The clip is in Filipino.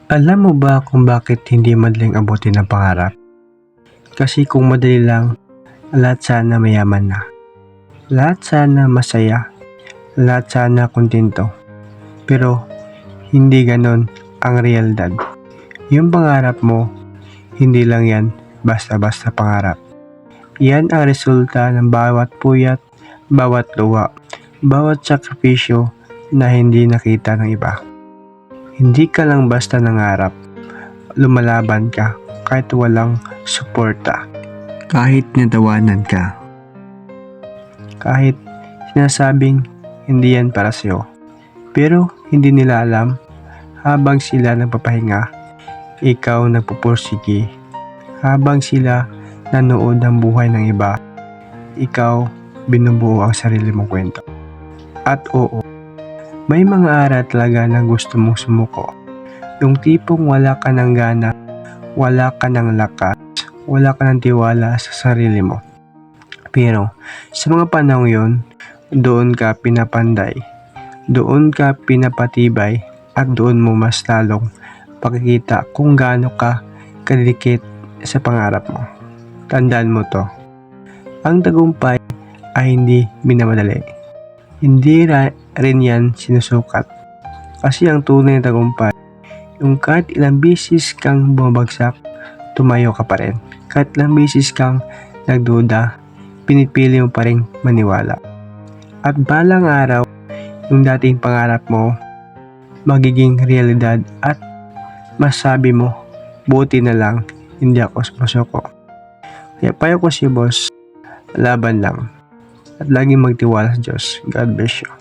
Alam mo ba kung bakit hindi madaling abutin ang pangarap? Kasi kung madali lang, lahat sana mayaman na. Lahat sana masaya. Lahat sana kontento. Pero hindi ganon ang realidad. Yung pangarap mo, hindi lang yan basta-basta pangarap. Yan ang resulta ng bawat puyat, bawat luha, bawat sakripisyo na hindi nakita ng iba. Hindi ka lang basta nangarap, lumalaban ka kahit walang suporta, kahit natawanan ka, kahit sinasabing hindi yan para sa'yo. Pero hindi nila alam, habang sila nagpapahinga, ikaw nagpupursige. Habang sila nanood ng buhay ng iba, ikaw binubuo ang sarili mong kwento. At oo, may mga araw talaga na gusto mong sumuko. Yung tipong wala ka ng gana, wala ka ng lakas, wala ka ng tiwala sa sarili mo. Pero sa mga panahon yon, doon ka pinapanday, doon ka pinapatibay, at doon mo mas lalong pakikita kung gaano ka kadikit sa pangarap mo. Tandaan mo to, ang tagumpay ay hindi minamadali. Hindi rin yan sinusukat. Kasi ang tunay na tagumpay, yung kahit ilang bisis kang bumabagsak, tumayo ka pa rin. Kahit ilang bisis kang nagduda, pinipili mo pa rin maniwala. At balang araw, yung dating pangarap mo, magiging realidad at masabi mo, buti na lang, hindi ako sumusuko. Kaya payo ko si boss, laban lang. At laging magtiwala sa Diyos. God bless you.